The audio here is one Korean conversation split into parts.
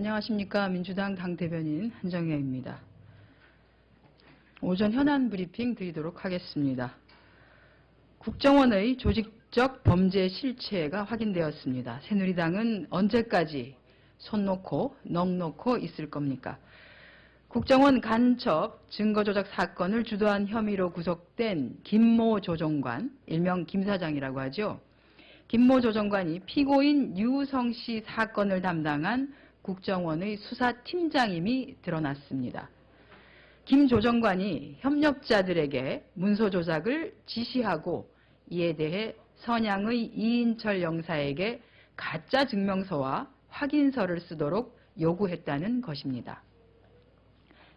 안녕하십니까. 민주당 당대변인 한정혜입니다. 오전 현안 브리핑 드리도록 하겠습니다. 국정원의 조직적 범죄 실체가 확인되었습니다. 새누리당은 언제까지 손 놓고 넋 놓고 있을 겁니까? 국정원 간첩 증거조작 사건을 주도한 혐의로 구속된 김모 조정관, 일명 김 사장이라고 하죠. 김모 조정관이 피고인 유성 씨 사건을 담당한 국정원의 수사팀장임이 드러났습니다. 김 조정관이 협력자들에게 문서 조작을 지시하고 이에 대해 선양의 이인철 영사에게 가짜 증명서와 확인서를 쓰도록 요구했다는 것입니다.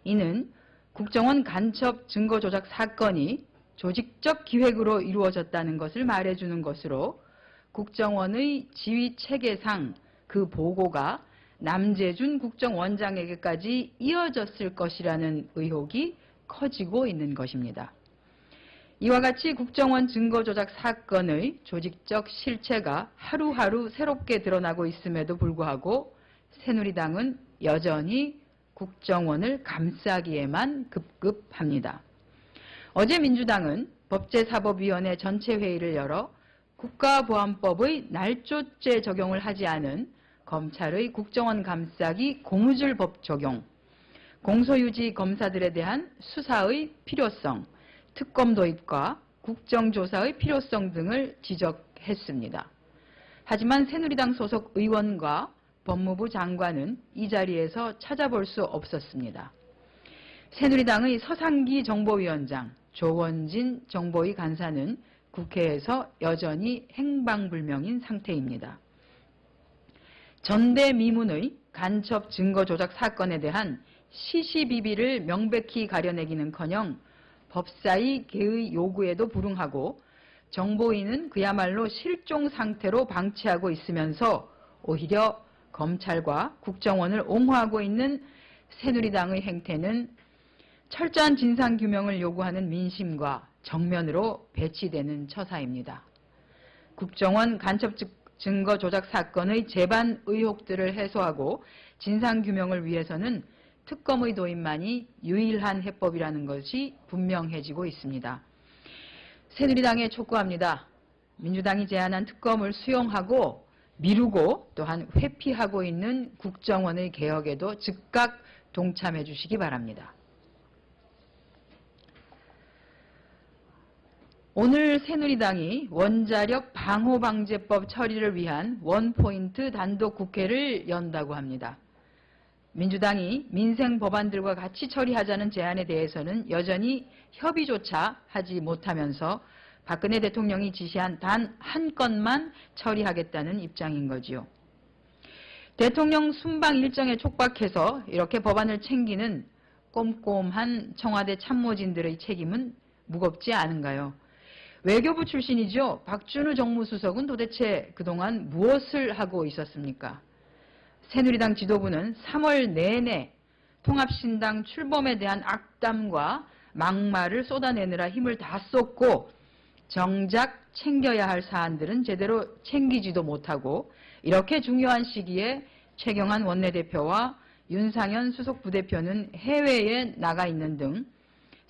이는 국정원 간첩 증거 조작 사건이 조직적 기획으로 이루어졌다는 것을 말해주는 것으로 국정원의 지휘 체계상 그 보고가 남재준 국정원장에게까지 이어졌을 것이라는 의혹이 커지고 있는 것입니다. 이와 같이 국정원 증거조작 사건의 조직적 실체가 하루하루 새롭게 드러나고 있음에도 불구하고 새누리당은 여전히 국정원을 감싸기에만 급급합니다. 어제 민주당은 법제사법위원회 전체 회의를 열어 국가보안법의 날조죄 적용을 하지 않은 검찰의 국정원 감싸기 고무줄법 적용, 공소유지 검사들에 대한 수사의 필요성, 특검 도입과 국정조사의 필요성 등을 지적했습니다. 하지만 새누리당 소속 의원과 법무부 장관은 이 자리에서 찾아볼 수 없었습니다. 새누리당의 서상기 정보위원장, 조원진 정보위 간사는 국회에서 여전히 행방불명인 상태입니다. 전대미문의 간첩 증거 조작 사건에 대한 시시비비를 명백히 가려내기는커녕 법사위 개의 요구에도 불응하고 정보위는 그야말로 실종 상태로 방치하고 있으면서 오히려 검찰과 국정원을 옹호하고 있는 새누리당의 행태는 철저한 진상규명을 요구하는 민심과 정면으로 배치되는 처사입니다. 국정원 간첩 증거 조작 사건의 재반 의혹들을 해소하고 진상규명을 위해서는 특검의 도입만이 유일한 해법이라는 것이 분명해지고 있습니다. 새누리당에 촉구합니다. 민주당이 제안한 특검을 수용하고 미루고 또한 회피하고 있는 국정원의 개혁에도 즉각 동참해 주시기 바랍니다. 오늘 새누리당이 원자력 방호방제법 처리를 위한 원포인트 단독 국회를 연다고 합니다. 민주당이 민생 법안들과 같이 처리하자는 제안에 대해서는 여전히 협의조차 하지 못하면서 박근혜 대통령이 지시한 단 한 건만 처리하겠다는 입장인 거지요. 대통령 순방 일정에 촉박해서 이렇게 법안을 챙기는 꼼꼼한 청와대 참모진들의 책임은 무겁지 않은가요? 외교부 출신이죠. 박준우 정무수석은 도대체 그동안 무엇을 하고 있었습니까? 새누리당 지도부는 3월 내내 통합신당 출범에 대한 악담과 막말을 쏟아내느라 힘을 다 쏟고 정작 챙겨야 할 사안들은 제대로 챙기지도 못하고 이렇게 중요한 시기에 최경환 원내대표와 윤상현 수석부대표는 해외에 나가 있는 등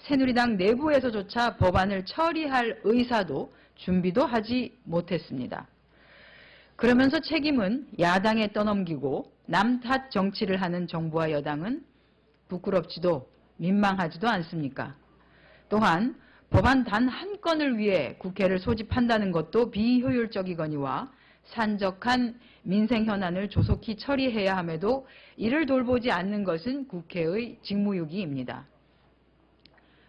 새누리당 내부에서조차 법안을 처리할 의사도 준비도 하지 못했습니다. 그러면서 책임은 야당에 떠넘기고 남 탓 정치를 하는 정부와 여당은 부끄럽지도 민망하지도 않습니까? 또한 법안 단 한 건을 위해 국회를 소집한다는 것도 비효율적이거니와 산적한 민생 현안을 조속히 처리해야 함에도 이를 돌보지 않는 것은 국회의 직무유기입니다.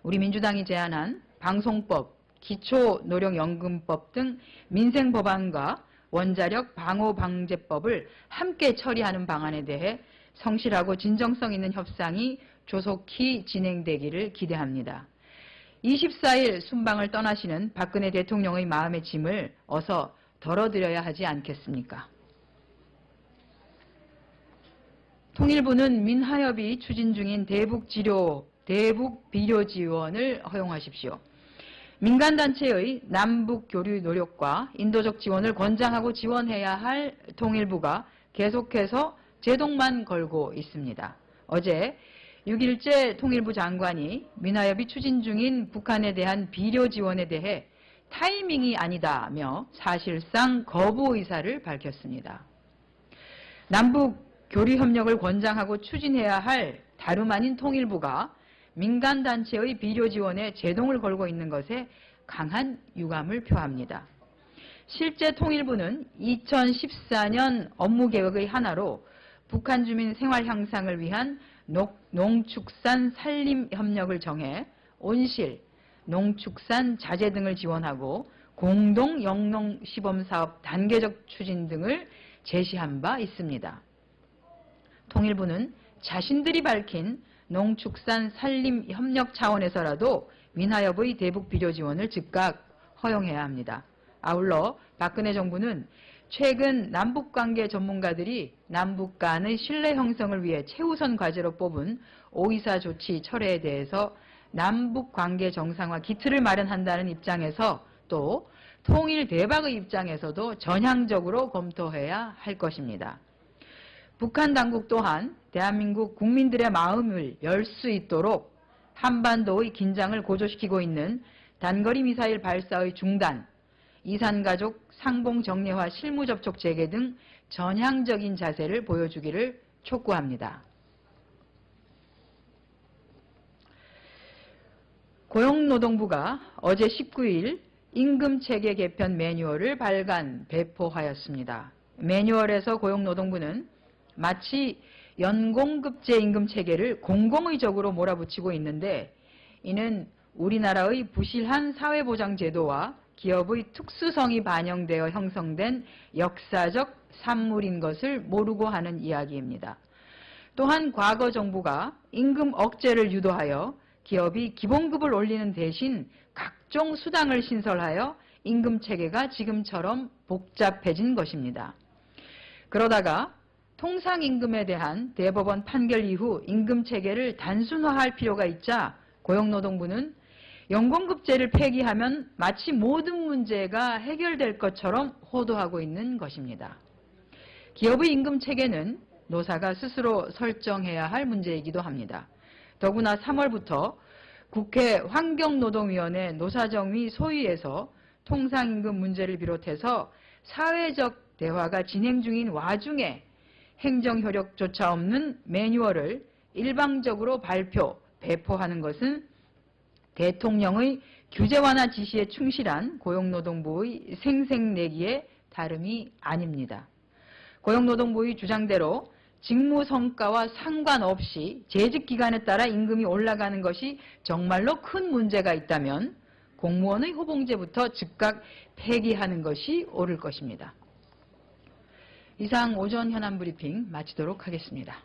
우리 민주당이 제안한 방송법, 기초노령연금법 등 민생 법안과 원자력 방호방제법을 함께 처리하는 방안에 대해 성실하고 진정성 있는 협상이 조속히 진행되기를 기대합니다. 24일 순방을 떠나시는 박근혜 대통령의 마음의 짐을 어서 덜어드려야 하지 않겠습니까? 통일부는 민하협이 추진 중인 대북 비료 지원을 허용하십시오. 민간단체의 남북 교류 노력과 인도적 지원을 권장하고 지원해야 할 통일부가 계속해서 제동만 걸고 있습니다. 어제 6일째 통일부 장관이 민하협이 추진 중인 북한에 대한 비료 지원에 대해 타이밍이 아니다며 사실상 거부 의사를 밝혔습니다. 남북 교류협력을 권장하고 추진해야 할 다름 아닌 통일부가 민간단체의 비료 지원에 제동을 걸고 있는 것에 강한 유감을 표합니다. 실제 통일부는 2014년 업무계획의 하나로 북한 주민 생활 향상을 위한 농축산 산림 협력을 정해 온실, 농축산 자재 등을 지원하고 공동 영농 시범사업 단계적 추진 등을 제시한 바 있습니다. 통일부는 자신들이 밝힌 농축산 산림 협력 차원에서라도 민하협의 대북 비료 지원을 즉각 허용해야 합니다. 아울러 박근혜 정부는 최근 남북관계 전문가들이 남북 간의 신뢰 형성을 위해 최우선 과제로 뽑은 5.24 조치 철회에 대해서 남북관계 정상화 기틀을 마련한다는 입장에서 또 통일 대박의 입장에서도 전향적으로 검토해야 할 것입니다. 북한 당국 또한 대한민국 국민들의 마음을 열 수 있도록 한반도의 긴장을 고조시키고 있는 단거리 미사일 발사의 중단, 이산가족 상봉 정례화 실무 접촉 재개 등 전향적인 자세를 보여주기를 촉구합니다. 고용노동부가 어제 19일 임금체계 개편 매뉴얼을 발간, 배포하였습니다. 매뉴얼에서 고용노동부는 마치 연공급제 임금체계를 공공의적으로 몰아붙이고 있는데 이는 우리나라의 부실한 사회보장제도와 기업의 특수성이 반영되어 형성된 역사적 산물인 것을 모르고 하는 이야기입니다. 또한 과거 정부가 임금 억제를 유도하여 기업이 기본급을 올리는 대신 각종 수당을 신설하여 임금체계가 지금처럼 복잡해진 것입니다. 그러다가 통상임금에 대한 대법원 판결 이후 임금체계를 단순화할 필요가 있자 고용노동부는 연공급제를 폐기하면 마치 모든 문제가 해결될 것처럼 호도하고 있는 것입니다. 기업의 임금체계는 노사가 스스로 설정해야 할 문제이기도 합니다. 더구나 3월부터 국회 환경노동위원회 노사정위 소위에서 통상임금 문제를 비롯해서 사회적 대화가 진행 중인 와중에 행정효력조차 없는 매뉴얼을 일방적으로 배포하는 것은 대통령의 규제 완화 지시에 충실한 고용노동부의 생색내기에 다름이 아닙니다. 고용노동부의 주장대로 직무 성과와 상관없이 재직 기간에 따라 임금이 올라가는 것이 정말로 큰 문제가 있다면 공무원의 호봉제부터 즉각 폐기하는 것이 옳을 것입니다. 이상 오전 현안 브리핑 마치도록 하겠습니다.